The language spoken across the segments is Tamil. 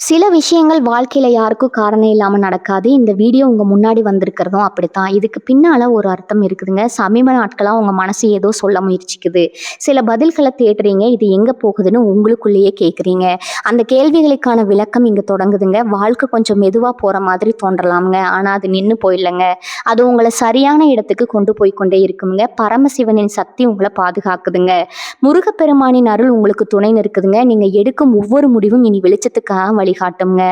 சில விஷயங்கள் வாழ்க்கையில யாருக்கும் காரணம் இல்லாம நடக்காது. இந்த வீடியோ உங்க முன்னாடி வந்திருக்கிறதும் அப்படித்தான். இதுக்கு பின்னால ஒரு அர்த்தம் இருக்குதுங்க. சமீப நாட்களா உங்க மனசு ஏதோ சொல்ல முயற்சிக்குது. சில பதில்கள தேடுறீங்க. இது எங்க போகுதுன்னு உங்களுக்குள்ளேயே கேட்குறீங்க. அந்த கேள்விகளுக்கான விளக்கம் இங்க தொடங்குதுங்க. வாழ்க்கை கொஞ்சம் மெதுவா போற மாதிரி தோன்றலாம்ங்க. ஆனா அது நின்னு போயில்லங்க. அது உங்கள சரியான இடத்துக்கு கொண்டு போய் கொண்டே இருக்குங்க. பரமசிவனின் சக்தி உங்கள பாதுகாக்குதுங்க. முருகப்பெருமானின் அருள் உங்களுக்கு துணை நிற்குதுங்க. நீங்க எடுக்கும் ஒவ்வொரு முடிவும் இனி வெளிச்சத்துக்காக வழிகாட்டுங்க.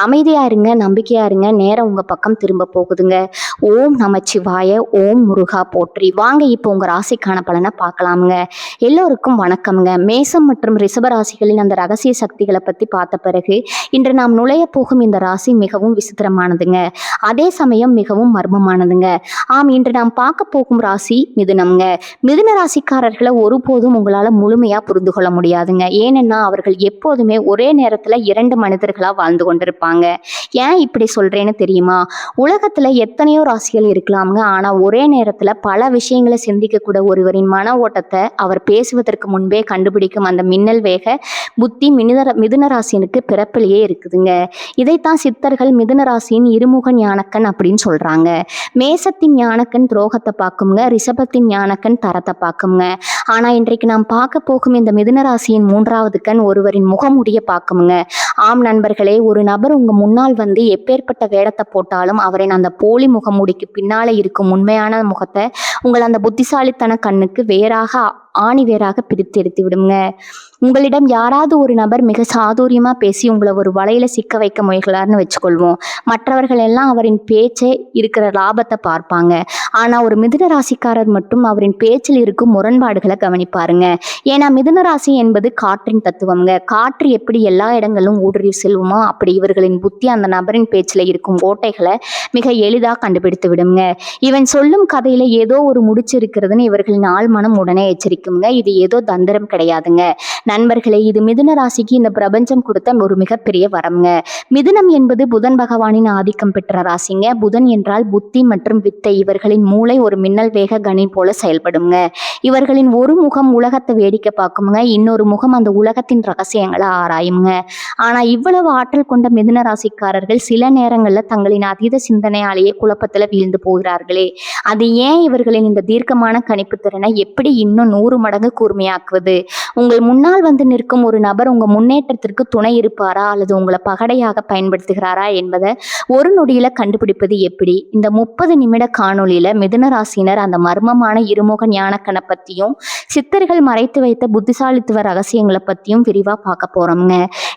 அமைதியா இருங்க, நம்பிக்கையா இருங்க. நேரம் உங்க பக்கம் திரும்ப போகுதுங்க. ஓம் நமச்சிவாய, ஓம் முருகா போற்றி. வாங்க இப்போ உங்க ராசிக்கான பலனை பார்க்கலாமுங்க. எல்லோருக்கும் வணக்கம்ங்க. மேசம் மற்றும் ரிஷப ராசிகளின் அந்த ரகசிய சக்திகளை பத்தி பார்த்த பிறகு இன்று நாம் நுழைய போகும் இந்த ராசி மிகவும் விசித்திரமானதுங்க. அதே சமயம் மிகவும் மர்மமானதுங்க. ஆம், இன்று நாம் பார்க்க போகும் ராசி மிதுனம்ங்க. மிதுன ராசிக்காரர்களை ஒருபோதும் உங்களால முழுமையா புரிந்து கொள்ள முடியாதுங்க. ஏனென்னா அவர்கள் எப்போதுமே ஒரே நேரத்துல இரண்டு மனிதர்களா வாழ்ந்து கொண்டிருப்பாங்க. ஏன் இப்படி சொல்றேன்னு தெரியுமா? உலகத்துல எத்தனையோ ராசிகள் இருக்கலாம்ங்க. ஆனா ஒரே நேரத்துல பல விஷயங்களை சிந்திக்க கூட ஒருவரின் மன ஓட்டத்தை அவர் பேசுவதற்கு முன்பே கண்டுபிடிக்கும் அந்த மின்னல் வேக புத்தி மிதுன ராசினுக்கு பிறப்பிலேயே இருக்குதுங்க. இதைத்தான் சித்தர்கள் மிதுன ராசியின் இருமுக ஞானக்கண் அப்படின்னு சொல்றாங்க. மேசத்தின் ஞானக்கண் துரோகத்தை பார்க்குங்க, ரிஷபத்தின் ஞானக்கண் தரத்தை பார்க்குங்க. ஆனா இன்றைக்கு நாம் பார்க்க போகும் இந்த மிதுன ராசியின் மூன்றாவது கண் ஒருவரின் முகமுடிய பார்க்குங்க. ஆம் நண்பர்களே, ஒரு நபர் உங்க முன்னால் வந்து எப்பேற்பட்ட வேடத்தை போட்டாலும் அவரின் அந்த போலி முகமூடிக்கு பின்னால இருக்கும் உண்மையான முகத்தை உங்கள் அந்த புத்திசாலித்தன கண்ணுக்கு ஆணி வேறாக பிரித்து எடுத்து விடுங்க. உங்களிடம் யாராவது ஒரு நபர் மிக சாதுரியமா பேசி உங்களை ஒரு வலையில சிக்க வைக்க முயல்கிறார்னு வச்சுக்கொள்வோம். மற்றவர்கள் எல்லாம் அவரின் பேச்சை இருக்கிற லாபத்தை பார்ப்பாங்க. ஆனா ஒரு மிதுன ராசிக்காரர் மட்டும் அவரின் பேச்சில் இருக்கும் முரண்பாடுகளை கவனிப்பாருங்க. ஏன்னா மிதுன ராசி என்பது காற்றின் தத்துவம்ங்க. காற்று எப்படி எல்லா இடங்களும் ஊடுருவி செல்வோமோ அப்படி இவர்களின் புத்தி அந்த நபரின் பேச்சில் இருக்கும் ஓட்டைகளை மிக எளிதாக கண்டுபிடித்து விடுங்க. இவன் சொல்லும் கதையில ஏதோ ஒரு முடிச்சு இருக்கிறதுன்னு இவர்களின் ஆழ்மனம் உடனே எச்சரிக்குங்க. இது ஏதோ தந்திரம் கிடையாதுங்க. நண்பர்களே, இது மிதுன ராசிக்கு இந்த பிரபஞ்சம் கொடுத்த ஒரு மிகப்பெரிய வரம்ங்க. மிதுனம் என்பது புதன் பகவானின் ஆதிக்கம் பெற்ற ராசிங்க. புதன் என்றால் புத்தி மற்றும் வித்தை. இவர்களின் மூளை ஒரு மின்னல் வேக கணி போல செயல்படுங்க. இவர்களின் ஒரு முகம் உலகத்தை வேடிக்கை பார்க்குங்க, இன்னொரு முகம் அந்த உலகத்தின் ரகசியங்களை ஆராயுங்க. ஆனா இவ்வளவு ஆற்றல் கொண்ட மிதுன ராசிக்காரர்கள் சில நேரங்கள்ல தங்களின் அதீத சிந்தனையாலேயே குழப்பத்துல வீழ்ந்து போகிறார்களே. அது ஏன்? இவர்களின் இந்த தீர்க்கமான கணிப்பு திறனை எப்படி இன்னும் 100 மடங்கு கூர்மையாக்குவது? உங்கள் முன்னால் வந்து நிற்கும் ஒரு நபர் உங்க முன்னேற்றத்திற்கு துணை இருப்பாரா அல்லது உங்களை பகடையாக பயன்படுத்துகிறாரா என்பதை ஒரு நொடியில கண்டுபிடிப்பது எப்படி? இந்த 30 நிமிட காணொளியில மிதுன ராசியினர் அந்த மர்மமான இருமுக ஞானக்கணை பத்தியும் சித்தர்கள் மறைத்து வைத்த புத்திசாலித்துவ ரகசியங்களை பத்தியும் விரிவா பார்க்க போறோம்ங்க.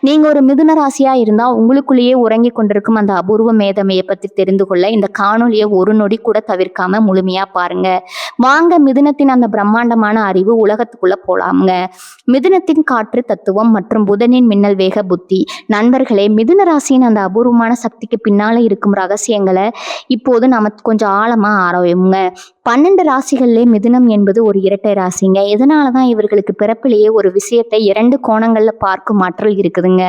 நீங்க ஒரு மிதுன ராசியா இருந்தா உங்களுக்குள்ளேயே உறங்கி கொண்டிருக்கும் அந்த அபூர்வ மேதமையை பத்தி தெரிந்து கொள்ள இந்த காணொளியை ஒரு நொடி கூட தவிர்க்காம முழுமையா பாருங்க. வாங்க மிதுனத்தின் அந்த பிரம்மாண்டமான அறிவு உலகத்துக்குள்ள போலாம்ங்க. மிதுனத்தின் காற்று தத்துவம் மற்றும் புதனின் மின்னல் வேக புத்தி. நண்பர்களே, மிதுன ராசியின் அந்த அபூர்வமான சக்திக்கு பின்னால இருக்கும் ரகசியங்களை இப்போது நம்ம கொஞ்சம் ஆழமா ஆராயுங்க. 12 ராசிகள்லே மிதுனம் என்பது ஒரு இரட்டை ராசிங்க. இதனாலதான் இவர்களுக்கு பிறப்பிலேயே ஒரு விஷயத்தை 2 கோணங்கள்ல பார்க்கும் ஆற்றல் இருக்குதுங்க.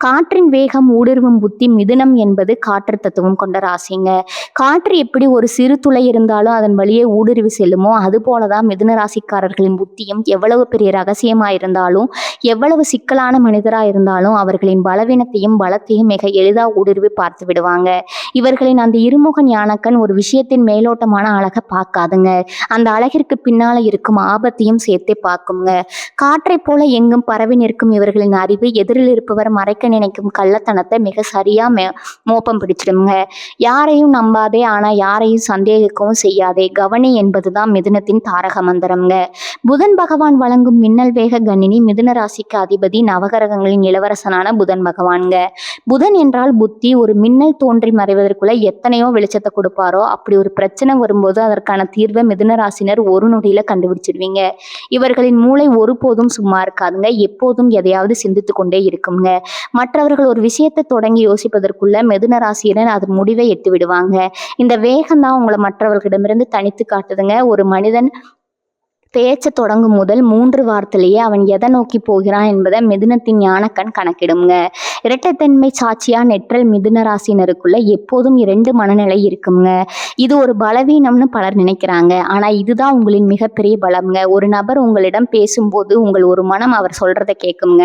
காற்றின் வேகம் ஊடுருவும் புத்தி. மிதுனம் என்பது காற்று தத்துவம் கொண்ட ராசிங்க. காற்று எப்படி ஒரு சிறு துளை இருந்தாலும் அதன் வழியே ஊடுருவி செல்லுமோ அது போலதான் மிதுன ராசிக்காரர்களின் புத்தியும் எவ்வளவு பெரிய ரகசியமா இருந்தாலும் எவ்வளவு சிக்கலான மனிதரா இருந்தாலும் அவர்களின் பலவீனத்தையும் பலத்தையும் மிக எளிதா ஊடுருவி பார்த்து விடுவாங்க. இவர்களின் அந்த இருமுக ஞானக்கண் ஒரு விஷயத்தின் மேலோட்டமான அழகை பார்க்காதுங்க, அந்த அழகிற்கு பின்னால இருக்கும் ஆபத்தையும் சேர்த்தே பார்க்குங்க. காற்றை போல எங்கும் பரவி நிற்கும் இவர்களின் அறிவு எதிரில் இருப்பவர் மறைக்க நினைக்கும் கள்ளத்தனத்தை மிக சரியா மோப்பம் பிடிச்சிடுங்க. யாரையும் நம்பாதே, ஆனா யாரையும் சந்தேகிக்கவும் செய்யாதே. கவனி என்பதுதான் மிதுனத்தின் தாரக மந்திரம்ங்க. புதன் பகவான் வழங்கும் மின்னல் வேக கணினி. மிதுன ராசிக்கு அதிபதி நவகிரகங்களின் இளவரசனான புதன் பகவான்ங்க. புதன் என்றால் புத்தி. ஒரு மின்னல் தோன்றி மறைவதற்குள்ள எத்தனையோ வெளிச்சத்தை கொடுப்பாரோ அப்படி ஒரு பிரச்சனை வரும்போது அதற்கான தீர்வை மிதுன ராசினர் ஒரு நொடியில கண்டுபிடிச்சிடுவீங்க. இவர்களின் மூளை ஒருபோதும் சும்மா இருக்காதுங்க. எப்போதும் எதையாவது சிந்தித்து கொண்டே இருக்குங்க. மற்றவர்கள் ஒரு விஷயத்தை தொடங்கி யோசிப்பதற்குள்ள மிதுன ராசியினர் அதன் முடிவை எட்டு விடுவாங்க. இந்த வேகம் தான் உங்களை மற்றவர்களிடமிருந்து தனித்து காட்டுதுங்க. ஒரு மனிதன் பேச்ச தொடங்கும் முதல் 3 வாரத்திலேயே அவன் எதை நோக்கி போகிறான் என்பதை மிதுனத்தின் ஞானக்கண் கணக்கிடுங்க. இரட்டைத்தன்மை சாட்சியா நெற்றல் மிதுன ராசினருக்குள்ள எப்போதும் 2 மனநிலை இருக்குங்க. இது ஒரு பலவீனம்னு பலர் நினைக்கிறாங்க. ஆனா இதுதான் உங்களின் மிகப்பெரிய பலம்ங்க. ஒரு நபர் உங்களிடம் பேசும்போது உங்கள் ஒரு மனம் அவர் சொல்றதை கேட்குங்க.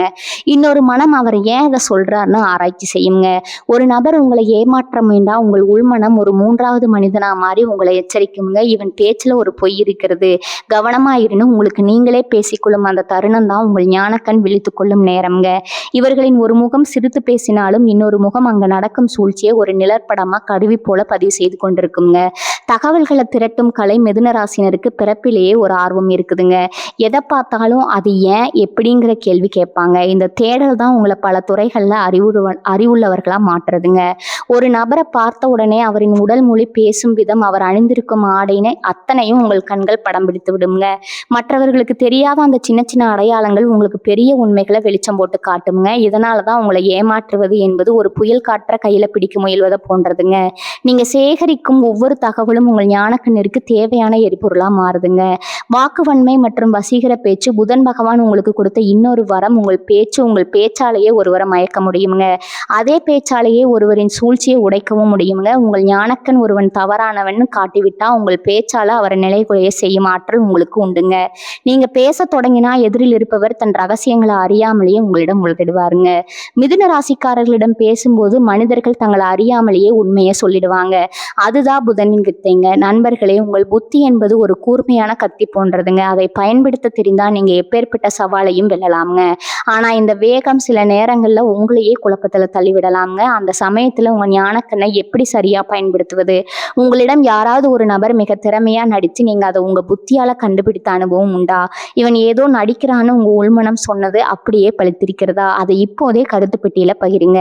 இன்னொரு மனம் அவர் ஏன் அதை சொல்றாருன்னு ஆராய்ச்சி செய்யுங்க. ஒரு நபர் உங்களை ஏமாற்ற முயன்றா உங்கள் உள்மனம் ஒரு 3வது மனிதனா மாறி உங்களை எச்சரிக்குங்க. இவன் பேச்சுல ஒரு பொய் இருக்கிறது, கவனமா உங்களுக்கு நீங்களே பேசிக்கொள்ளும் அந்த தருணம் தான் உங்கள் ஞானக்கண் விழித்து கொள்ளும் நேரம்ங்க. இவர்களின் ஒரு முகம் சிரித்து பேசினாலும் இன்னொரு முகம் அங்க நடக்கும் சூழ்ச்சியை ஒரு நிழற்படமா கருவி போல பதிவு செய்து கொண்டிருக்குங்க. தகவல்களை திரட்டும் கலை மிதுன ராசினருக்கு பிறப்பிலேயே ஒரு ஆர்வம் இருக்குதுங்க. எதை பார்த்தாலும் அது ஏன் எப்படிங்கிற கேள்வி கேட்பாங்க. இந்த தேடல் தான் உங்களை பல துறைகள்ல அறிவுள்ளவர்களா மாற்றுறதுங்க. ஒரு நபரை பார்த்த உடனே அவரின் உடல் மொழி, பேசும் விதம், அவர் அணிந்திருக்கும் ஆடையினை அத்தனையும் உங்கள் கண்கள் படம் பிடித்து விடுங்க. மற்றவர்களுக்கு தெரியாத அந்த சின்ன சின்ன அடையாளங்கள் உங்களுக்கு பெரிய உண்மைகளை வெளிச்சம் போட்டு காட்டுங்க. இதனாலதான் உங்களை ஏமாற்றுவது என்பது ஒரு புயல் காற்ற கையில பிடிக்க முயல்வதை போன்றதுங்க. நீங்க சேகரிக்கும் ஒவ்வொரு தகவலும் உங்கள் ஞானக்கண்ணிற்கு தேவையான எரிபொருளா மாறுதுங்க. வாக்குவன்மை மற்றும் வசீகர பேச்சு புதன் பகவான் உங்களுக்கு கொடுத்த இன்னொரு வரம். உங்கள் பேச்சாலேயே ஒருவரை மயக்க முடியுங்க. அதே பேச்சாலேயே ஒருவரின் சூழ்ச்சியை உடைக்கவும் முடியுங்க. உங்கள் ஞானக்கண் ஒருவன் தவறானவன் காட்டிவிட்டா உங்கள் பேச்சால அவரை நிலைகுலைய செய்யும் ஆற்றல் உங்களுக்கு உண்டுங்க. நீங்க பேச தொடங்கினா எதிரில் இருப்பவர் தன் ரகசியங்களை அறியாமலேயே உங்களிடம் உள்கிடுவாருங்க. மிதுன ராசிக்காரர்களிடம் பேசும்போது மனிதர்கள் தங்களை அறியாமலேயே உண்மையை சொல்லிடுவாங்க. அதுதான் புதனின் வித்தைங்க. நண்பர்களே, உங்கள் புத்தி என்பது ஒரு கூர்மையான கத்தி போன்றதுங்க. அதை பயன்படுத்த தெரிந்தா நீங்க எப்பேற்பட்ட சவாலையும் வெல்லலாம்ங்க. ஆனா இந்த வேகம் சில நேரங்கள்ல உங்களையே குழப்பத்துல தள்ளிவிடலாம்ங்க. அந்த சமயத்துல உங்க ஞானக்கண்ணை எப்படி சரியா பயன்படுத்துவது? உங்களிடம் யாராவது ஒரு நபர் மிக திறமையா நடிச்சு நீங்க அதை உங்க புத்தியால கண்டுபிடித்த அனுபவம் உண்டா? இவன் ஏதோ நடிக்கிறான்னு உங்க உள்மனம் சொன்னது அப்படியே பழித்திருக்கிறதா? அதை இப்போதே கருத்து பெட்டியில பகிருங்க.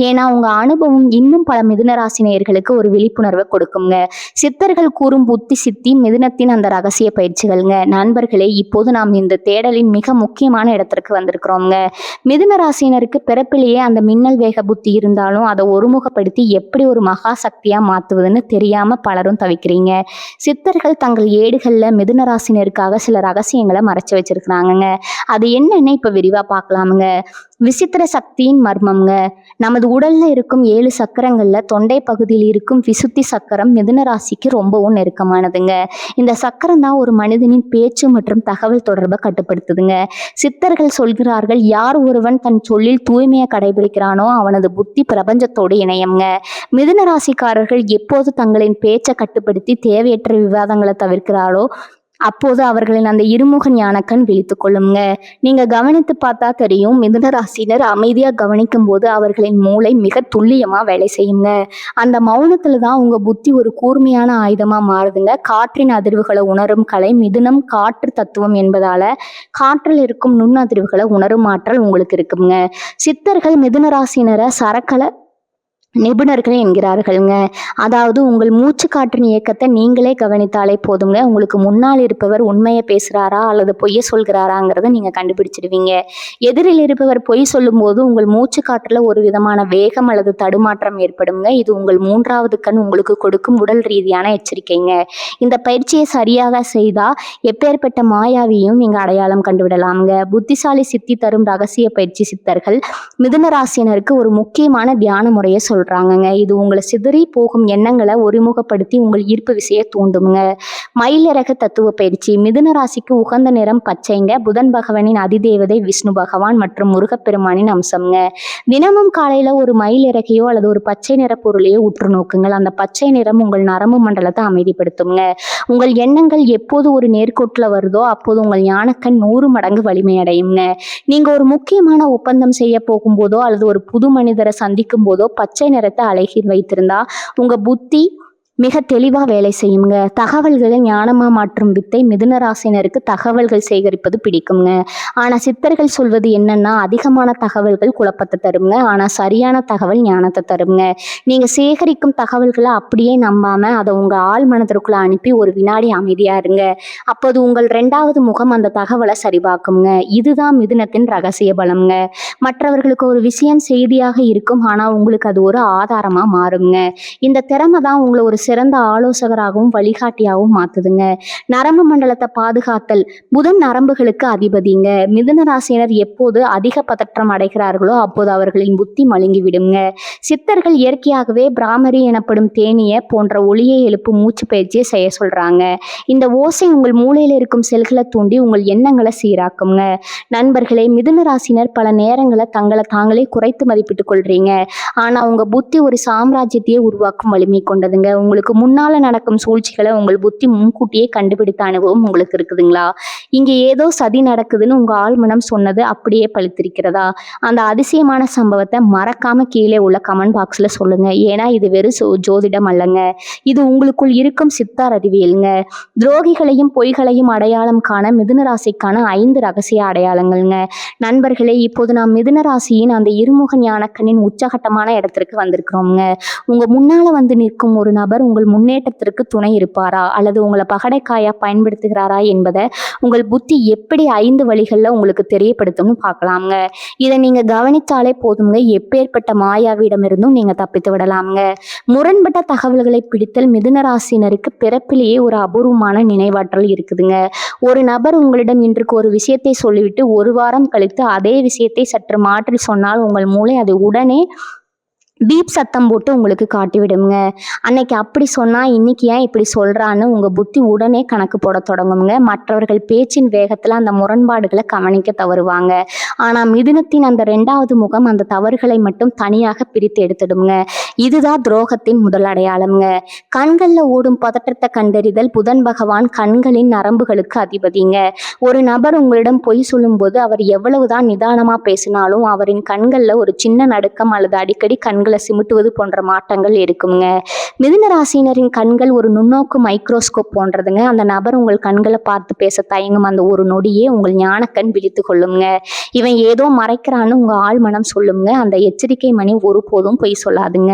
ஏன்னா உங்க அனுபவம் இன்னும் பல மிதுன ராசி நேயர்களுக்கு ஒரு விழிப்புணர்வை கொடுக்குங்க. சித்தர்கள் கூறும் புத்தி சித்தி மிதுனத்தின் அந்த ரகசிய பயிற்சிகள்ங்க. நண்பர்களே, இப்போது நாம் இந்த தேடலின் மிக முக்கியமான இடத்திற்கு வந்திருக்கிறோங்க. மிதுன ராசினருக்கு பிறப்பிலேயே அந்த மின்னல் வேக புத்தி இருந்தாலும் அதை ஒருமுகப்படுத்தி எப்படி ஒரு மகா சக்தியா மாத்துவதுன்னு தெரியாம பலரும் தவிக்கிறீங்க. சித்தர்கள் தங்கள் ஏடுகள்ல மிதுன ராசினருக்காக சில ரகசியங்களை மறைச்சு வச்சிருக்கிறாங்கங்க. அது என்னன்னு இப்ப விரிவா பார்க்கலாமுங்க. விசித்திர சக்தியின் மர்மம்ங்க. நமது உடல்ல இருக்கும் 7 சக்கரங்கள்ல தொண்டை பகுதியில் இருக்கும் விசுத்தி சக்கரம் மிதுன ராசிக்கு ரொம்பவும் நெருக்கமானதுங்க. இந்த சக்கரம் தான் ஒரு மனிதனின் பேச்சு மற்றும் தகவல் தொடர்பை கட்டுப்படுத்துதுங்க. சித்தர்கள் சொல்கிறார்கள், யார் ஒருவன் தன் சொல்லில் தூய்மையை கடைபிடிக்கிறானோ அவனது புத்தி பிரபஞ்சத்தோடு இணையம்ங்க. மிதுன ராசிக்காரர்கள் எப்போது தங்களின் பேச்சை கட்டுப்படுத்தி தேவையற்ற விவாதங்களை தவிர்க்கிறாரோ அப்போது அவர்களின் அந்த இருமுக ஞானக்கண் விழித்து கொள்ளுங்க. நீங்க கவனித்து பார்த்தா தெரியும், மிதுன ராசினர் அமைதியா கவனிக்கும் போது அவர்களின் மூளை மிக துல்லியமா வேலை செய்யுங்க. அந்த மௌனத்துல தான் உங்க புத்தி ஒரு கூர்மையான ஆயுதமா மாறுதுங்க. காற்றின் அதிர்வுகளை உணரும் கலை மிதுனம் காற்று தத்துவம் என்பதால காற்றில் இருக்கும் நுண் அதிர்வுகளை உணரும் ஆற்றல் உங்களுக்கு இருக்குங்க. சித்தர்கள் மிதுன ராசினரை சரக்கலை நிபுணர்கள் என்கிறார்கள்ங்க. அதாவது உங்கள் மூச்சு காற்றின் இயக்கத்தை நீங்களே கவனித்தாலே போதுங்க. உங்களுக்கு முன்னால் இருப்பவர் உண்மையை பேசுறாரா அல்லது பொய்ய சொல்கிறாராங்கிறத நீங்க கண்டுபிடிச்சிடுவீங்க. எதிரில் இருப்பவர் பொய் சொல்லும் போது உங்கள் மூச்சு காற்றுல ஒரு விதமான வேகம் அல்லது தடுமாற்றம் ஏற்படுங்க. இது உங்கள் 3வது கண் உங்களுக்கு கொடுக்கும் உடல் ரீதியான எச்சரிக்கைங்க. இந்த பயிற்சியை சரியாக செய்தா எப்பேற்பட்ட மாயாவியும் நீங்க அடையாளம் கண்டுவிடலாம்ங்க. புத்திசாலி சித்தி தரும் ரகசிய பயிற்சி சித்தர்கள் மிதுன ராசினருக்கு ஒரு முக்கியமான தியான முறையை சொல்றாங்கங்க. இது உங்களை சிதறி போகும் எண்ணங்களை ஒருமுகப்படுத்தி உங்கள் ஈர்ப்பு விசையை தூண்டுங்க. மயிலிறகு தத்துவ பயிற்சி. மிதுன ராசிக்கு உகந்த நிறம் பச்சைங்க. புதன் பகவானின் அதிதேவதை விஷ்ணு பகவான் மற்றும் முருகப்பெருமானின் அம்சம்ங்க. தினமும் காலையில ஒரு மயிலிறகையோ அல்லது ஒரு பச்சை நிற பொருளையோ உற்று நோக்குங்கள். அந்த பச்சை நிறம் உங்கள் நரம்பு மண்டலத்தை அமைதிப்படுத்துங்க. உங்கள் எண்ணங்கள் எப்போது ஒரு நேர்கோட்டுல வருதோ அப்போது உங்கள் ஞானக்கண் 100 மடங்கு வலிமை அடையுங்க. நீங்க ஒரு முக்கியமான ஒப்பந்தம் செய்ய போகும்போதோ அல்லது ஒரு புது மனிதரை சந்திக்கும் போதோ பச்சை நிறத்தை அழகில் வைத்திருந்தா உங்க புத்தி மிக தெளிவா வேலை செய்யுங்க. தகவல்களை ஞானமா மாற்றும் வித்தை மிதுன ராசினருக்கு தகவல்கள் சேகரிப்பது பிடிக்குங்க. ஆனா சித்தர்கள் சொல்வது என்னன்னா, அதிகமான தகவல்கள் குழப்பத்தை தருங்க, ஆனா சரியான தகவல் ஞானத்தை தருங்க. நீங்க சேகரிக்கும் தகவல்களை அப்படியே நம்பாம அதை உங்க ஆள் மனதிற்குள்ள அனுப்பி ஒரு வினாடி அமைதியா இருங்க. அப்போது உங்கள் 2வது முகம் அந்த தகவலை சரிபார்க்குங்க. இதுதான் மிதுனத்தின் ரகசிய பலம்ங்க. மற்றவர்களுக்கு ஒரு விஷயம் செய்தியாக இருக்கும், ஆனா உங்களுக்கு அது ஒரு ஆதாரமா மாறுங்க. இந்த திறமை தான் உங்களை ஒரு சிறந்த ஆலோசகராகவும் வழிகாட்டியாகவும் மாத்துதுங்க. நரம்பு மண்டலத்தை பாதுகாத்தல். புதன் நரம்புகளுக்கு அதிபதிங்க. மிதுன ராசியினர் எப்போது அதிக பதற்றம் அடைகிறார்களோ அப்போது அவர்களின் புத்தி மழுங்கி விடுங்க. சித்தர்கள் இயற்கையாகவே பிராமரி எனப்படும் தேனிய போன்ற ஒளியை எழுப்பும் மூச்சு பயிற்சியை செய்ய சொல்றாங்க. இந்த ஓசை உங்கள் மூளையில இருக்கும் செல்களை தூண்டி உங்கள் எண்ணங்களை சீராக்குங்க. நண்பர்களே, மிதுன ராசினர் பல நேரங்களை தங்களை தாங்களே குறைத்து மதிப்பிட்டுக் கொள்றீங்க. ஆனா உங்க புத்தி ஒரு சாம்ராஜ்யத்தையே உருவாக்கும் வலிமை கொண்டதுங்க. உங்களுக்கு முன்னால நடக்கும் சூழ்ச்சிகளை உங்கள் புத்தி முன்கூட்டியே கண்டுபிடித்த அனுபவம் உங்களுக்கு இருக்குதுங்களா? இங்க ஏதோ சதி நடக்குதுன்னு உங்க ஆழ்மனம் சொன்னது அப்படியே பழித்திருக்கிறதா? அந்த அதிசயமான சம்பவத்தை மறக்காம கீழே உள்ள கமெண்ட் பாக்ஸ்ல சொல்லுங்க. ஏன்னா இது வெறும் ஜோதிடம் அல்லங்க, இது உங்களுக்குள் இருக்கும் சித்தார் அறிவியலுங்க. துரோகிகளையும் பொய்களையும் அடையாளம் காண மிதுன ராசிக்கான 5 ரகசிய அடையாளங்கள்ங்க. நண்பர்களே, இப்போது நாம் மிதுன ராசியின் அந்த இருமுக ஞானக்கண்ணின் உச்சகட்டமான இடத்திற்கு வந்திருக்கிறோம்ங்க. உங்க முன்னால வந்து நிற்கும் ஒரு நபர் உங்கள் முன்னேற்றத்திற்கு துணை இருப்பாரா அல்லது உங்களை பகடைக்காயா பயன்படுத்துகிறாரா என்பதை உங்கள் புத்தி எப்படி 5 வழிகளில் உங்களுக்கு தெரியப்படுத்தும்னு பார்க்கலாம்ங்க. இதை நீங்க கவனித்தாலே போதுங்க, எப்பேற்பட்ட மாயாவிடமிருந்தும் நீங்க தப்பித்து விடலாம்ங்க. முரண்பட்ட தகவல்களை பிடித்தல் மிதுன ராசினருக்கு பிறப்பிலேயே ஒரு அபூர்வமான நினைவாற்றல் இருக்குதுங்க. ஒரு நபர் உங்களிடம் இன்றைக்கு ஒரு விஷயத்தை சொல்லிவிட்டு ஒரு வாரம் கழித்து அதே விஷயத்தை சற்று மாற்றி சொன்னால் உங்கள் மூளை அதை உடனே பீப் சத்தம் போட்டு உங்களுக்கு காட்டி விடுங்க. அன்னைக்கு அப்படி சொன்னா இன்னைக்கு ஏன் இப்படி சொல்றான்னு உங்க புத்தி உடனே கணக்கு போட தொடங்குங்க. மற்றவர்கள் பேச்சின் வேகத்துல அந்த முரண்பாடுகளை கவனிக்க தவறுவாங்க. ஆனா மிதுனத்தின் அந்த 2வது முகம் அந்த தவறுகளை மட்டும் தனியாக பிரித்து எடுத்துடுங்க. இதுதான் துரோகத்தின் முதல் அடையாளம்ங்க. கண்கள்ல ஓடும் பதற்றத்தை கண்டறிதல். புதன் பகவான் கண்களின் நரம்புகளுக்கு அதிபதிங்க. ஒரு நபர் உங்களிடம் பொய் சொல்லும்போது அவர் எவ்வளவுதான் நிதானமா பேசினாலும் அவரின் கண்கள்ல ஒரு சின்ன நடுக்கம் அல்லது அடிக்கடி கண்களை சிமிட்டுவது போன்ற மாற்றங்கள் இருக்குங்க. மிதுன ராசியினரின் கண்கள் ஒரு நுண்ணோக்கு மைக்ரோஸ்கோப் போன்றதுங்க. அந்த நபர் உங்கள் கண்களை பார்த்து பேச தயங்கும் அந்த ஒரு நொடியே உங்கள் ஞானக்கண் விழித்து கொள்ளுங்க. இவன் ஏதோ மறைக்கிறான்னு உங்க ஆழ்மனம் சொல்லுங்க. அந்த எச்சரிக்கை மணி ஒருபோதும் பொய் சொல்லாதுங்க.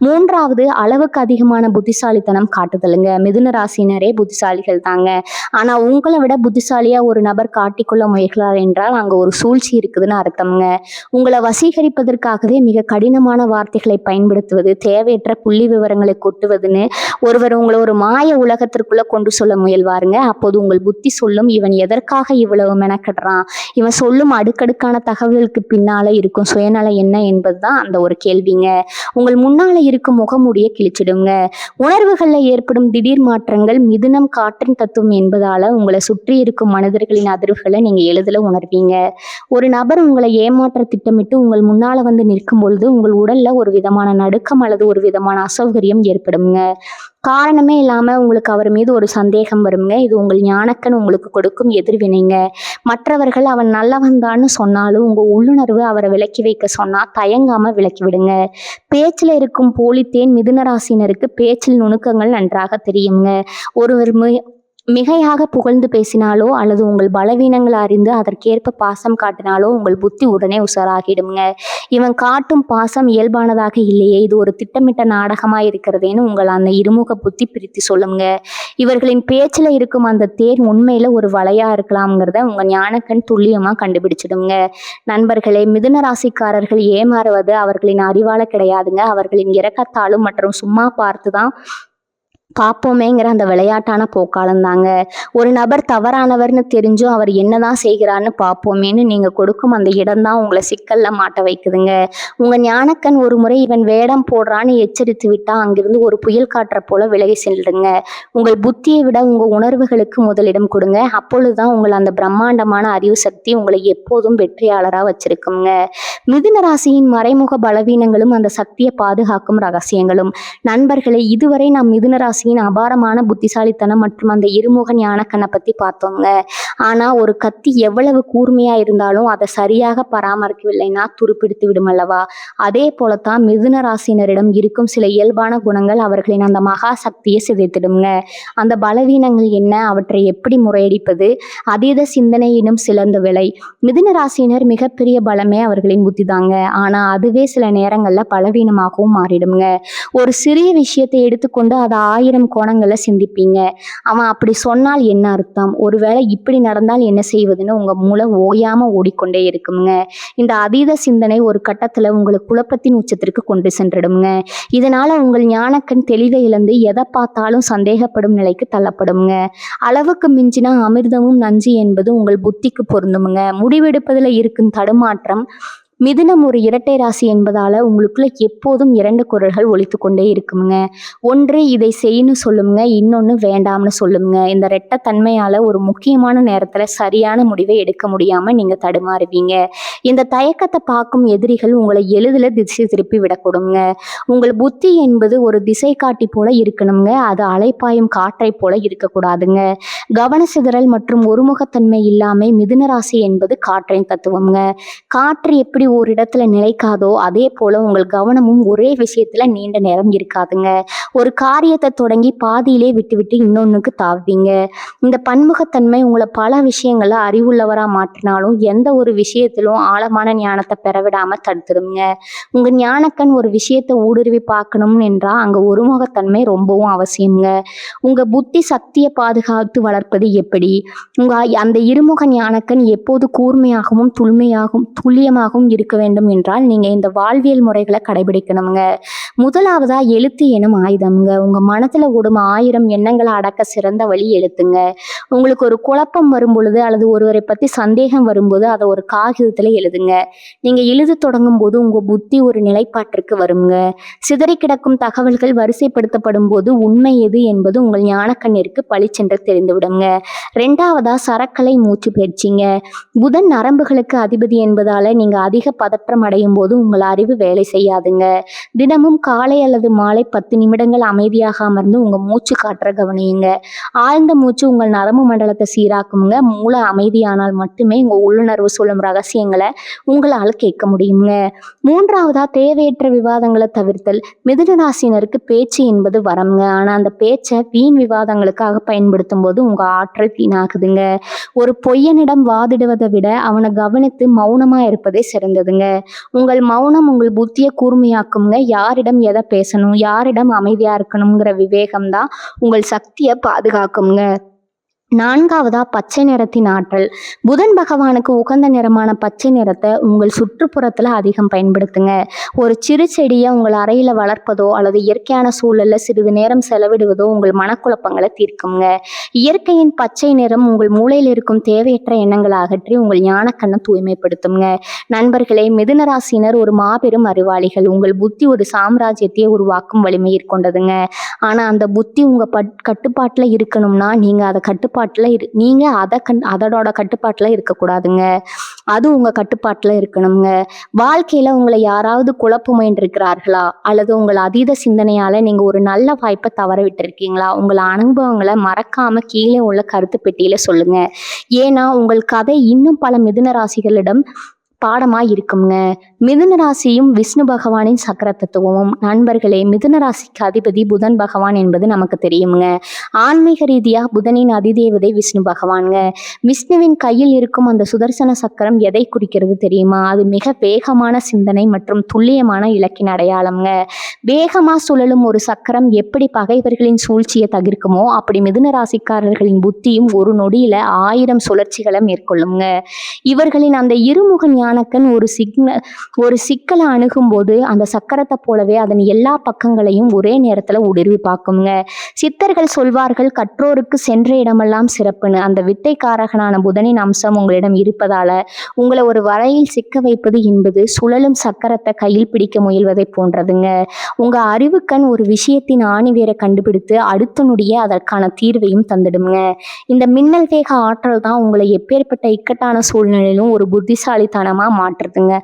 3வது, அளவுக்கு அதிகமான புத்திசாலித்தனம் காட்டுதலுங்க. மிதுன ராசியினரே புத்திசாலிகள் தாங்க. ஆனா உங்களை விட புத்திசாலியா ஒரு நபர் காட்டிக்கொள்ள முயல்கிறார் என்றால் அங்க ஒரு சூழ்ச்சி இருக்குதுன்னு அர்த்தம்ங்க. உங்களை வசீகரிப்பதற்காகவே மிக கடினமான வார்த்தைகளை பயன்படுத்துவது, தேவையற்ற புள்ளி விவரங்களை கொட்டுவதுன்னு ஒருவர் உங்களை ஒரு மாய உலகத்திற்குள்ள கொண்டு சொல்ல முயல்வாருங்க. அப்போது உங்கள் புத்தி சொல்லும், இவன் எதற்காக இவ்வளவு மெனக்கடுறான், இவன் சொல்லும் அடுக்கடுக்கான தகவல்களுக்கு பின்னால இருக்கும் சுயநலம் என்ன என்பதுதான் அந்த ஒரு கேள்விங்க. உங்கள் முன்னால இருக்கும் முகமூடியை கிழிச்சிடுங்க. உணர்வுகள்ல ஏற்படும் திடீர் மாற்றங்கள் மிதுனம் காற்றின் தத்துவம் என்பதால உங்களை சுற்றி இருக்கும் மனிதர்களின் அதிர்வுகளை நீங்க எளிதில் உணர்வீங்க. ஒரு நபர் உங்களை ஏமாற்ற திட்டமிட்டு உங்கள் முன்னால வந்து நிற்கும் பொழுது உங்கள் உடல்ல ஒரு விதமான நடுக்கம் அல்லது ஒரு விதமான அசௌகரியம் ஏற்படுங்க. காரணமே இல்லாம உங்களுக்கு அவர் மீது ஒரு சந்தேகம் வருங்க. இது உங்கள் ஞானக்கண் உங்களுக்கு கொடுக்கும் எதிர்வினைங்க. மற்றவர்கள் அவன் நல்லவன் தான்னு சொன்னாலும் உங்க உள்ளுணர்வு அவரை விலக்கி வைக்க சொன்னா தயங்காம விலக்கி விடுங்க. பேச்சில் இருக்கும் போலித்தேன் மிதுன ராசினருக்கு பேச்சில் நுணுக்கங்கள் நன்றாக தெரியுங்க. ஒருவர் மிகையாக புகழ்ந்து பேசினாலோ அல்லது உங்கள் பலவீனங்களை அறிந்து அதற்கேற்ப பாசம் காட்டினாலோ உங்கள் புத்தி உடனே உஷாராகிடுங்க. இவன் காட்டும் பாசம் இயல்பானதாக இல்லையே, இது ஒரு திட்டமிட்ட நாடகமா இருக்கிறதேன்னு உங்கள் அந்த இருமுக புத்தி பிரித்து சொல்லுங்க. இவர்களின் பேச்சில் இருக்கும் அந்த தேர் உண்மையில ஒரு வலையா இருக்கலாம்ங்கிறத உங்க ஞானக்கண் துல்லியமா கண்டுபிடிச்சிடுங்க. நண்பர்களே, மிதுன ராசிக்காரர்கள் ஏமாறுவது அவர்களின் அறிவால கிடையாதுங்க, அவர்களின் இரக்கத்தாலும் மற்றும் சும்மா பார்த்துதான் பார்ப்போமேங்கிற அந்த விளையாட்டான போக்காலம் தாங்க. ஒரு நபர் தவறானவர்னு தெரிஞ்சும் அவர் என்னதான் செய்கிறான்னு பார்ப்போமேன்னு நீங்க கொடுக்கும் அந்த இடம்தான் உங்களை சிக்கல்ல மாட்ட வைக்குதுங்க. உங்க ஞானக்கண் ஒரு முறை இவன் வேடம் போடுறான்னு எச்சரித்து விட்டா அங்கிருந்து ஒரு புயல் காற்ற போல விலகி செல்லுங்க. உங்கள் புத்தியை விட உங்க உணர்வுகளுக்கு முதலிடம் கொடுங்க. அப்பொழுதுதான் உங்கள் அந்த பிரம்மாண்டமான அறிவு சக்தி உங்களை எப்போதும் வெற்றியாளரா வச்சிருக்குங்க. மிதுன ராசியின் மறைமுக பலவீனங்களும் அந்த சக்தியை பாதுகாக்கும் ரகசியங்களும். நண்பர்களே, இதுவரை நாம் மிதுன ராசியின் அபாரமான புத்திசாலித்தனம் மற்றும் அந்த இருமுக ஞானக்கண்ணை பத்தி பார்த்தோங்க. ஆனா ஒரு கத்தி எவ்வளவு கூர்மையா இருந்தாலும் அதை சரியாக பராமரிக்கவில்லைன்னா துருப்பிடித்து விடும் அல்லவா? அதே போலத்தான் மிதுன ராசினரிடம் இருக்கும் சில இயல்பான குணங்கள் அவர்களின் அந்த மகா சக்தியை சிதைத்திடுங்க. அந்த பலவீனங்கள் என்ன, அவற்றை எப்படி முறையடிப்பது? அதீத சிந்தனை எனும் சிறந்த விலை. மிதுன ராசினர் மிகப்பெரிய பலமே அவர்களின் புத்தி தாங்க. ஆனா அதுவே சில நேரங்கள்ல பலவீனமாகவும் மாறிடுங்க. ஒரு சிறிய விஷயத்தை எடுத்துக்கொண்டு அதை 1000 கோணங்களை சிந்திப்பீங்க. அவன் அப்படி சொன்னால் என்ன அர்த்தம், ஒருவேளை இப்படி நடந்தால் என்ன செய்வதுன்னு உங்க மூளை ஓயாம ஓடிக்கொண்டே இருக்குங்க. இந்த அதீத சிந்தனை ஒரு கட்டத்துல உங்களை குழப்பத்தின் உச்சத்திற்கு கொண்டு சென்றுடுங்க. இதனால உங்கள் ஞானக்கண் தெளிவை இழந்து எதை பார்த்தாலும் சந்தேகப்படும் நிலைக்கு தள்ளப்படுங்க. அளவுக்கு மிஞ்சினா அமிர்தமும் நஞ்சு என்பது உங்கள் புத்திக்கு பொருந்துமுங்க. முடிவெடுப்பதில் இருக்கும் தடுமாற்றம். மிதுனம் ஒரு இரட்டை ராசி என்பதால உங்களுக்குள்ள எப்போதும் 2 குரல்கள் ஒலித்து கொண்டே இருக்குங்க. ஒன்று இதை செய்யணும் சொல்லுங்க, இன்னொன்று வேண்டாம்னு சொல்லுங்க. இந்த ரெட்டத்தன்மையால ஒரு முக்கியமான நேரத்துல சரியான முடிவை எடுக்க முடியாம நீங்க தடுமாறுவீங்க. இந்த தயக்கத்தை பார்க்கும் எதிரிகள் உங்களை எளிதில் திசை திருப்பி விடக்கூடுங்க. உங்கள் புத்தி என்பது ஒரு திசை காட்டி போல இருக்கணுங்க, அது அலைப்பாயும் காற்றை போல இருக்கக்கூடாதுங்க. கவன சிதறல் மற்றும் ஒருமுகத்தன்மை இல்லாம மிதுன ராசி என்பது காற்றின் தத்துவம்ங்க. காற்று எப்படி ஒரு இடத்துல நிலைக்காதோ அதே போல உங்கள் கவனமும் ஒரே விஷயத்துல நீண்ட நேரம் இருக்காதுங்க. ஒரு காரியத்தை தொடங்கி பாதியிலே விட்டுவிட்டு இன்னொன்னுக்கு தாவுவீங்க. இந்த பன்முகத்தன்மை உங்களை பல விஷயங்கள அறிவுள்ளவரா மாற்றினாலும் எந்த ஒரு விஷயத்திலும் ஆழமான ஞானத்தை பெறவிடாம தடுத்துடுங்க. உங்க ஞானக்கண் ஒரு விஷயத்தை ஊடுருவி பார்க்கணும் என்றா அங்க ஒருமுகத்தன்மை ரொம்பவும் அவசியம்ங்க. உங்க புத்தி சக்தியை பாதுகாத்து வளர்ப்பது எப்படி? உங்க அந்த இருமுக ஞானக்கண் எப்போது கூர்மையாகவும் துல்லியமாகவும் இருக்க வேண்டும் என்றால் நீங்க இந்த வாழ்வியல் முறைகளை கடைபிடிக்கணுங்க. முதலாவதா எழுத்து எனும் ஆயுதம்ங்க. உங்க மனத்துல ஓடும் 1000 எண்ணங்களை அடக்க சிறந்த வழி எழுத்துங்க. உங்களுக்கு ஒரு குழப்பம் வரும் பொழுது அல்லது ஒருவரை பத்தி சந்தேகம் வரும்போது அதை ஒரு காகிதத்துல எழுதுங்க. நீங்க எழுத தொடங்கும் போது உங்க புத்தி ஒரு நிலைப்பாட்டிற்கு வருங்க. சிதறி கிடக்கும் தகவல்கள் வரிசைப்படுத்தப்படும் போது உண்மை எது என்பது உங்கள் ஞானக்கண்ணிற்கு பளிச்சென்று தெரிந்துவிடுங்க. 2வதா சரக்கலை மூச்சு பயிற்சிங்க. புதன் நரம்புகளுக்கு அதிபதி என்பதால நீங்க அதிக பதற்றம் அடையும் போது உங்கள் அறிவு வேலை செய்யாதுங்க. தினமும் காலை அல்லது மாலை 10 நிமிடங்கள் அமைதியாக அமர்ந்து உங்க மூச்சு காற்ற கவனியுங்க. ஆழ்ந்த மூச்சு உங்கள் நரம்பு மண்டலத்தை சீராக்குங்க. மூளை அமைதியானால் மட்டுமே உங்க உள்ளுணர்வு சொல்லும் ரகசியங்களை உங்களால் கேட்க முடியுங்க. 3வதா தேவையற்ற விவாதங்களை தவிர்த்தல். மிதுன ராசினருக்கு பேச்சு என்பது வரம்ங்க. ஆனா அந்த பேச்சை வீண் விவாதங்களுக்காக பயன்படுத்தும் போது உங்க ஆற்றல் வீணாகுதுங்க. ஒரு பொய்யனிடம் வாதிடுவதை விட அவனை கவனித்து மௌனமா இருப்பதே சிறந்ததுங்க. உங்கள் மௌனம் உங்கள் புத்தியை கூர்மையாக்குங்க. யாரிடம் எதை பேசணும், யாரிடம் அமைதியா இருக்கணுங்கிற விவேகம் தான் உங்கள் சக்தியை பாதுகாக்குங்க. 4வதா பச்சை நிறத்தின் ஆற்றல். புதன் பகவானுக்கு உகந்த நிறமான பச்சை நிறத்தை உங்கள் சுற்றுப்புறத்துல அதிகம் பயன்படுத்துங்க. ஒரு சிறு செடியை உங்கள் அறையில வளர்ப்பதோ அல்லது இயற்கையான சூழல்ல சிறிது நேரம் செலவிடுவதோ உங்கள் மனக்குழப்பங்களை தீர்க்குங்க. இயற்கையின் பச்சை நிறம் உங்கள் மூளையில் இருக்கும் தேவையற்ற எண்ணங்களை அகற்றி உங்கள் ஞானக்கண்ணை தூய்மைப்படுத்துங்க. நண்பர்களே, மிதுன ராசினர் ஒரு மாபெரும் அறிவாளிகள். உங்கள் புத்தி ஒரு சாம்ராஜ்யத்தையே உருவாக்கும் வலிமை கொண்டதுங்க. ஆனா அந்த புத்தி உங்க கட்டுப்பாட்டுல இருக்கணும்னா நீங்க அதை நீங்க அதோட கட்டுப்பாட்டுல இருக்கக்கூடாதுங்க. அது உங்க கட்டுப்பாட்டுல இருக்கணுங்க. வாழ்க்கையில உங்களை யாராவது குழப்ப முயன்றிருக்கிறார்களா அல்லது உங்கள் அதீத சிந்தனையால நீங்க ஒரு நல்ல வாய்ப்பை தவற விட்டு இருக்கீங்களா? உங்கள் அனுபவங்களை மறக்காம கீழே உள்ள கருத்து பெட்டியில சொல்லுங்க. ஏன்னா உங்கள் கதை இன்னும் பல மிதுன ராசிகளிடம் பாடமா இருக்குங்க. மிதுன ராசியும் விஷ்ணு பகவானின் சக்கர தத்துவமும். நண்பர்களே, மிதுன ராசிக்கு அதிபதி புதன் பகவான் என்பது நமக்கு தெரியுங்க. ஆன்மீக ரீதியா புதனின் அதிதேவதை விஷ்ணு பகவானுங்க. விஷ்ணுவின் கையில் இருக்கும் அந்த சுதர்சன சக்கரம் எதை குறிக்கிறது தெரியுமா? அது மிக வேகமான சிந்தனை மற்றும் துல்லியமான இலக்கின் அடையாளம்ங்க. வேகமா சுழலும் ஒரு சக்கரம் எப்படி பகைவர்களின் சூழ்ச்சியை தவிர்க்குமோ அப்படி மிதுன ராசிக்காரர்களின் புத்தியும் ஒரு நொடியில 1000 சுழற்சிகளை மேற்கொள்ளுங்க. இவர்களின் அந்த இருமுக ஞானக்கண் ஒரு சிக்கலை அணுகும் போது அந்த சக்கரத்தை போலவே அதன் எல்லா பக்கங்களையும் ஒரே நேரத்துல ஊடுருவி பார்க்குங்க. சித்தர்கள் சொல்வார்கள், கற்றோருக்கு சென்ற இடமெல்லாம் சிறப்புன்னு. அந்த வித்தைக்காரகனான புதனின் அம்சம் உங்களிடம் இருப்பதால உங்களை ஒரு வலையில் சிக்க வைப்பது என்பது சுழலும் சக்கரத்தை கையில் பிடிக்க முயல்வதை போன்றதுங்க. உங்க அறிவுக்கண் ஒரு விஷயத்தின் ஆணிவேரை கண்டுபிடித்து அடுத்த நொடியே அதற்கான தீர்வையும் தந்துடுங்க. இந்த மின்னல் வேக ஆற்றல் தான் உங்களை எப்பேற்பட்ட இக்கட்டான சூழ்நிலையிலும் ஒரு புத்திசாலித்தனமா மாற்றுதுங்க,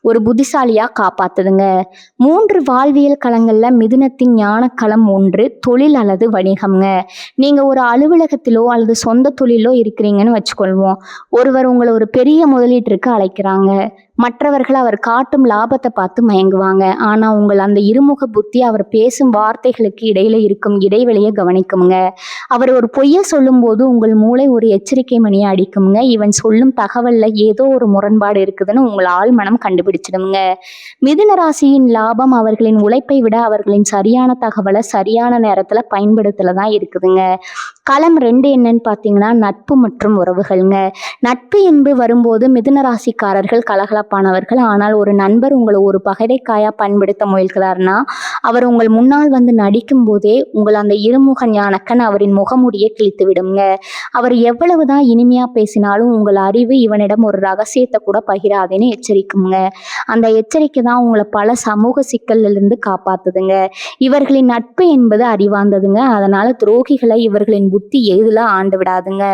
ஒரு புத்திசாலியா காப்பாத்துதுங்க. 3 வாழ்வியல் களங்கள்ல மிதுனத்தின் ஞான களம் 1 தொழில் அல்லது வணிகம்ங்க. நீங்க ஒரு அலுவலகத்திலோ அல்லது சொந்த தொழிலோ இருக்கிறீங்கன்னு வச்சுக்கொள்வோம். ஒருவர் உங்களை ஒரு பெரிய முதலீட்டிற்கு அழைக்கிறாங்க. மற்றவர்கள் அவர் காட்டும் லாபத்தை பார்த்து மயங்குவாங்க. ஆனா உங்கள் அந்த இருமுக புத்தி அவர் பேசும் வார்த்தைகளுக்கு இடையில இருக்கும் இடைவெளியை கவனிக்குமுங்க. அவர் ஒரு பொய்ய சொல்லும் போது உங்கள் மூளை ஒரு எச்சரிக்கை மணியை அடிக்குமுங்க. இவன் சொல்லும் தகவல்ல ஏதோ ஒரு முரண்பாடு இருக்குதுன்னு உங்கள் ஆழ்மனம் கண்டுபிடிச்சிடுமுங்க. மிதுன ராசியின் லாபம் அவர்களின் உழைப்பை விட அவர்களின் சரியான தகவலை சரியான நேரத்துல பயன்படுத்தல தான் இருக்குதுங்க. களம் 2 என்னன்னு பார்த்தீங்கன்னா நட்பு மற்றும் உறவுகள்ங்க. நட்பு என்பது வரும்போது மிதுன ராசிக்காரர்கள் கலகலப்பானவர்கள். ஆனால் ஒரு நண்பர் உங்களை ஒரு பகடைக்காயா பயன்படுத்த முயல்கிறார்னா அவர் உங்கள் முன்னால் வந்து நடிக்கும் போதே உங்கள் அந்த இருமுக ஞானக்கன் அவரின் முகமுடியை கிழித்து விடுங்க. அவர் எவ்வளவுதான் இனிமையா பேசினாலும் உங்கள் அறிவு இவனிடம் ஒரு ரகசியத்தை கூட பகிராதேன்னு எச்சரிக்குங்க. அந்த எச்சரிக்கை தான் உங்களை பல சமூக சிக்கல்ல இருந்து காப்பாத்துதுங்க. இவர்களின் நட்பு என்பது அறிவார்ந்ததுங்க. அதனால துரோகிகளை இவர்களின் புத்தி எதுல ஆண்டு விடாதுங்க.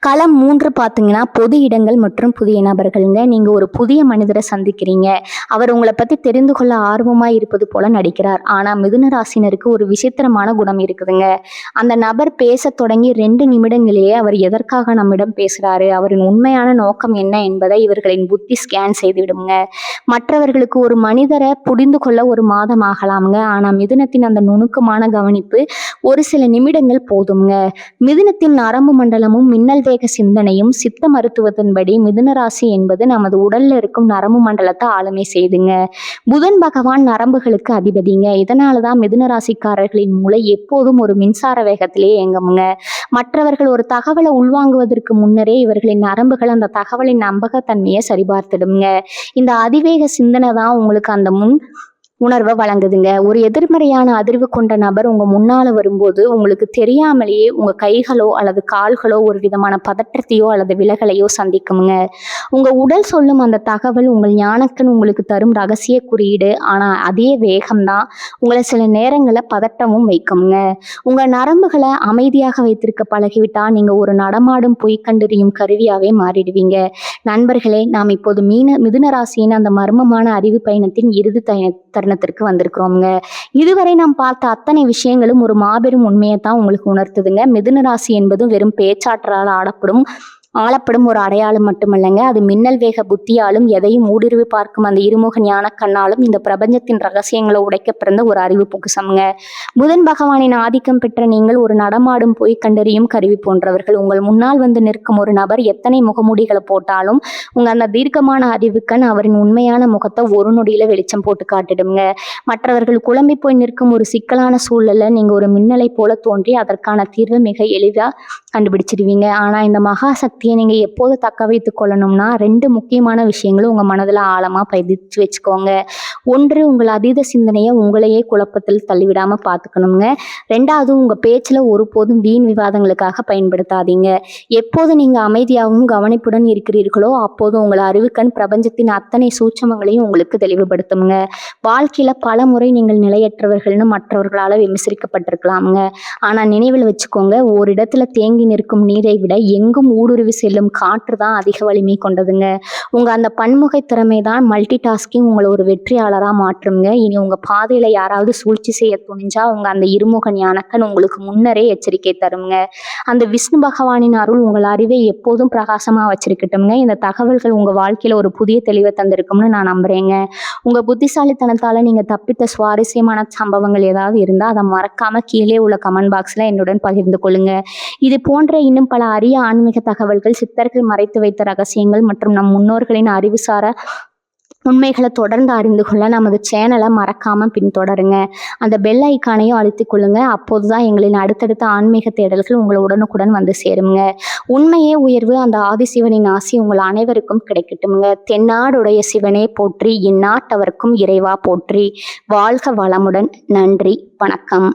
களம் 3 பார்த்தீங்கன்னா பொது இடங்கள் மற்றும் புதிய நபர்களுங்க. நீங்க ஒரு புதிய மனிதரை சந்திக்கிறீங்க. அவர் உங்களை பத்தி தெரிந்து கொள்ள ஆர்வமா இருப்பது போல நடிக்கிறார். ஆனா மிதுன ராசினருக்கு ஒரு விசித்திரமான குணம் இருக்குதுங்க. அந்த நபர் பேச தொடங்கி 2 நிமிடங்களிலேயே அவர் எதற்காக நம்மிடம் பேசுறாரு, அவரின் உண்மையான நோக்கம் என்ன என்பதை இவர்களின் புத்தி ஸ்கேன் செய்து விடுங்க. மற்றவர்களுக்கு ஒரு மனிதரை புரிந்து கொள்ள ஒரு மாதம் ஆகலாமுங்க. ஆனா மிதுனத்தின் அந்த நுணுக்கமான கவனிப்பு ஒரு சில நிமிடங்கள் போதுங்க. மிதுனத்தின் நரம்பு மண்டலமும் மின்னல் வேக சிந்தனையும் சித்த மருத்துவத்தின்படி மிதுன ராசி என்பது நமது உடல்ல இருக்கும் நரம்பு மண்டலத்தை ஆளுமை செய்துங்க. புதன் பகவான் நரம்புகளுக்கு அதிபதிங்க. இதனாலதான் மிதுன ராசிக்காரர்களின் மூளை எப்போதும் ஒரு மின்சார வேகத்திலேயே இயங்குமுங்க. மற்றவர்கள் ஒரு தகவலை உள்வாங்குவதற்கு முன்னரே இவர்களின் நரம்புகள் அந்த தகவலின் நம்பகத்தன்மையை சரிபார்த்திடுங்க. இந்த அதிவேக சிந்தனை தான் உங்களுக்கு அந்த உணர்வை வழங்குதுங்க. ஒரு எதிர்மறையான அதிர்வு கொண்ட நபர் உங்க முன்னால வரும்போது உங்களுக்கு தெரியாமலேயே உங்க கைகளோ அல்லது கால்களோ ஒரு விதமான பதற்றத்தையோ அல்லது விலகலையோ சந்திக்குமுங்க. உங்க உடல் சொல்லும் அந்த தகவல் உங்கள் ஞானக்கன் உங்களுக்கு தரும் ரகசிய குறியீடு. ஆனா அதே வேகம்தான் உங்களை சில நேரங்களில் பதட்டமும் வைக்குமுங்க. உங்க நரம்புகளை அமைதியாக வைத்திருக்க பழகிவிட்டா நீங்க ஒரு நடமாடும் பொய் கண்டறியும் கருவியாவே மாறிடுவீங்க. நண்பர்களே, நாம் இப்போது மிதுன ராசியின் அந்த மர்மமான அறிவு பயணத்தின் இறுதி தருணத்திற்கு வந்திருக்கிறோம்ங்க. இதுவரை நாம் பார்த்த அத்தனை விஷயங்களும் ஒரு மாபெரும் உண்மையை தான் உங்களுக்கு உணர்த்துதுங்க. மிதுன ராசி என்பதும் வெறும் பேச்சாற்றால் ஆளப்படும் ஒரு அடையாளம் மட்டுமல்லங்க, அது மின்னல் வேக புத்தியாலும் எதையும் ஊடுருவி பார்க்கும் அந்த இருமுக ஞான கண்ணாலும் இந்த பிரபஞ்சத்தின் ரகசியங்களை உடைக்க பிறந்த ஒரு அறிவு பொக்குசம்ங்க. புதன் பகவானின் ஆதிக்கம் பெற்ற நீங்கள் ஒரு நடமாடும் பொய் கண்டறியும் கருவி போன்றவர்கள். உங்கள் முன்னால் வந்து நிற்கும் ஒரு நபர் எத்தனை முகமூடிகளை போட்டாலும் உங்க அந்த தீர்க்கமான அறிவுக்கண் அவரின் உண்மையான முகத்தை ஒரு நொடியில வெளிச்சம் போட்டு காட்டிடுங்க. மற்றவர்கள் குழம்பி போய் நிற்கும் ஒரு சிக்கலான சூழல்ல நீங்க ஒரு மின்னலை போல தோன்றி அதற்கான தீர்வை மிக எளிதா கண்டுபிடிச்சிடுவீங்க. ஆனா இந்த மகா சக்தியை நீங்க எப்போது தக்க வைத்துக் கொள்ளணும்னா 2 முக்கியமான விஷயங்களும் உங்க மனதுல ஆழமா பதிச்சு வச்சுக்கோங்க. ஒன்று, உங்கள் அதீத சிந்தனையை உங்களையே குழப்பத்தில் தள்ளிவிடாம பார்த்துக்கணுங்க. 2வது, உங்க பேச்சுல ஒருபோதும் வீண் விவாதங்களுக்காக பயன்படுத்தாதீங்க. எப்போது நீங்க அமைதியாகவும் கவனிப்புடன் இருக்கிறீர்களோ அப்போது உங்கள் அறிவுக்கண் பிரபஞ்சத்தின் அத்தனை சூட்சமங்களையும் உங்களுக்கு தெளிவுபடுத்துங்க. வாழ்க்கையில பல முறை நீங்கள் நிலையற்றவர்கள்னு மற்றவர்களால விமர்சிக்கப்பட்டிருக்கலாமுங்க. ஆனா நினைவில் வச்சுக்கோங்க, ஓரிடத்துல தேங்கி நிற்கும் நீரை விட எங்கும் ஊடுருவி செல்லும் காற்று தான் அதிக வலிமை கொண்டதுங்க. உங்க அந்த பன்முக திறமை தான் மல்டி டாஸ்கிங் உங்களை ஒரு வெற்றியாளரா மாற்றுங்க. இனி உங்க பாதையில யாராவது சூழ்ச்சி செய்ய துணிஞ்சா உங்க அந்த இருமுக ஞானக்கன் உங்களுக்கு முன்னரே எச்சரிக்கை தருங்க. அந்த விஷ்ணு பகவானின் அருள் உங்கள் அறிவை எப்போதும் பிரகாசமா வச்சிருக்கட்டும்ங்க. இந்த தகவல்கள் உங்க வாழ்க்கையில ஒரு புதிய தெளிவை தந்திருக்கும்னு நான் நம்புறேங்க. உங்க புத்திசாலித்தனத்தால நீங்க தப்பித்த சுவாரஸ்யமான சம்பவங்கள் ஏதாவது இருந்தா அதை மறக்காம கீழே உள்ள கமெண்ட் பாக்ஸ்ல என்னுடன் பகிர்ந்து கொள்ளுங்க. இது போன்ற இன்னும் பல அரிய ஆன்மீக தகவல்கள், சித்தர்கள் மறைத்து வைத்த ரகசியங்கள் மற்றும் நம் முன்னோர்களின் அறிவுசார உண்மைகளை தொடர்ந்து அறிந்து கொள்ள நமது சேனலை மறக்காம பின்தொடருங்க. அந்த பெல் ஐக்கானையும் அழுத்திக் கொள்ளுங்க. அப்போதுதான் எங்களின் அடுத்தடுத்த ஆன்மீக தேடல்கள் உங்களை உடனுக்குடன் வந்து சேருங்க. உண்மையே உயர்வு, அந்த ஆதிசிவனின் ஆசி உங்கள் அனைவருக்கும் கிடைக்கட்டும்ங்க. தென்னாடுடைய சிவனே போற்றி, இந்நாட்டவர்க்கும் இறைவா போற்றி. வாழ்க வளமுடன். நன்றி, வணக்கம்.